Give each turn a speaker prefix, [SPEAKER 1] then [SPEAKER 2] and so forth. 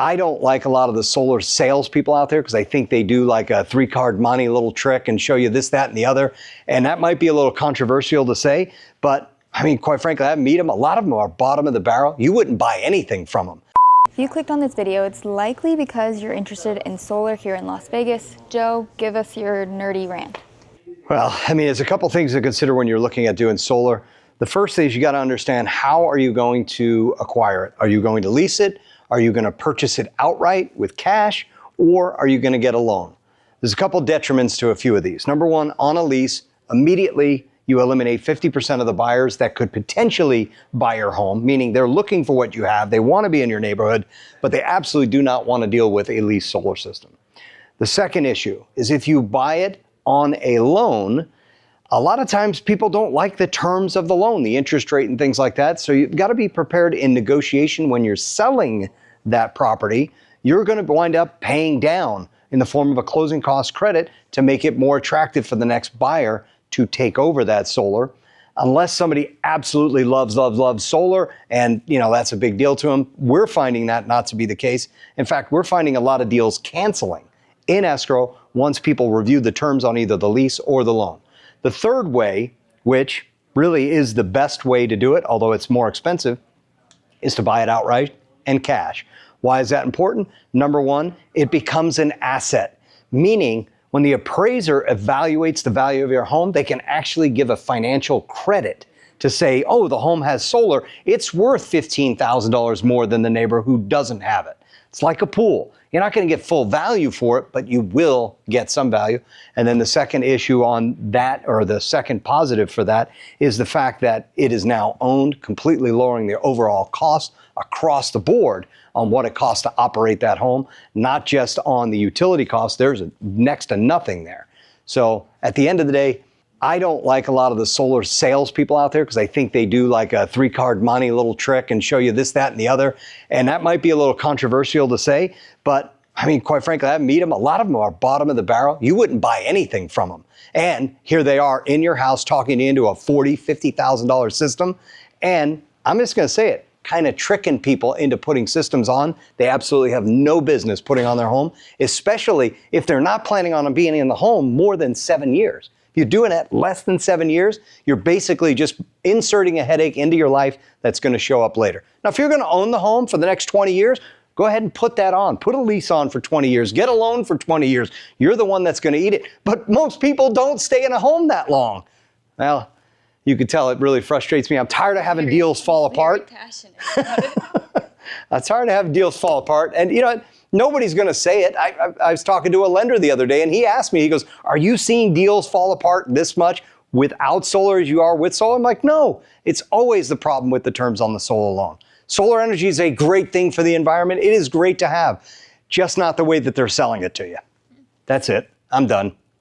[SPEAKER 1] I don't like a lot of the solar salespeople out there because I think they do like a 3-card monte little trick and show you this, that, and the other. And that might be a little controversial to say, but I mean, quite frankly, I meet them. A lot of them are bottom of the barrel. You wouldn't buy anything from them.
[SPEAKER 2] If you clicked on this video, it's likely because you're interested in solar here in Las Vegas. Joe, give us your nerdy rant.
[SPEAKER 1] Well, I mean, there's a couple things to consider when you're looking at doing solar. The first thing is you got to understand, how are you going to acquire it? Are you going to lease it? Are you going to purchase it outright with cash, or are you going to get a loan? There's a couple detriments to a few of these. Number one, on a lease, immediately you eliminate 50% of the buyers that could potentially buy your home, meaning they're looking for what you have. They want to be in your neighborhood, but they absolutely do not want to deal with a leased solar system. The second issue is if you buy it on a loan, a lot of times people don't like the terms of the loan, the interest rate and things like that. So you've got to be prepared in negotiation when you're selling that property. You're going to wind up paying down in the form of a closing cost credit to make it more attractive for the next buyer to take over that solar. Unless somebody absolutely loves solar and that's a big deal to them, we're finding that not to be the case. In fact, we're finding a lot of deals canceling in escrow once people review the terms on either the lease or the loan. The third way, which really is the best way to do it, although it's more expensive, is to buy it outright and cash. Why is that important? Number one, it becomes an asset, meaning when the appraiser evaluates the value of your home, they can actually give a financial credit to say, oh, the home has solar. It's worth $15,000 more than the neighbor who doesn't have it. It's like a pool. You're not going to get full value for it, but you will get some value. And then the second issue on that, or the second positive for that, is the fact that it is now owned, completely lowering the overall cost across the board on what it costs to operate that home, not just on the utility costs. There's next to nothing there. So at the end of the day, I don't like a lot of the solar salespeople out there because I think they do like a 3-card monte little trick and show you this, that, and the other. And that might be a little controversial to say, but I mean, quite frankly, I meet them. A lot of them are bottom of the barrel. You wouldn't buy anything from them. And here they are in your house talking you into a $40,000, $50,000 system. And I'm just going to say it, kind of tricking people into putting systems on they absolutely have no business putting on their home, especially if they're not planning on being in the home more than 7 years. If you're doing it less than 7 years, you're basically just inserting a headache into your life that's going to show up later. Now, if you're going to own the home for the next 20 years, go ahead and put that on. Put a lease on for 20 years. Get a loan for 20 years. You're the one that's going to eat it. But most people don't stay in a home that long. Well, you can tell it really frustrates me. I'm tired of having deals fall apart.
[SPEAKER 2] Very passionate about it.
[SPEAKER 1] I'm tired of having deals fall apart. And you know what? Nobody's going to say it. I was talking to a lender the other day, and he asked me, he goes, are you seeing deals fall apart this much without solar as you are with solar? I'm like, no. It's always the problem with the terms on the solar loan. Solar energy is a great thing for the environment. It is great to have, just not the way that they're selling it to you. That's it. I'm done.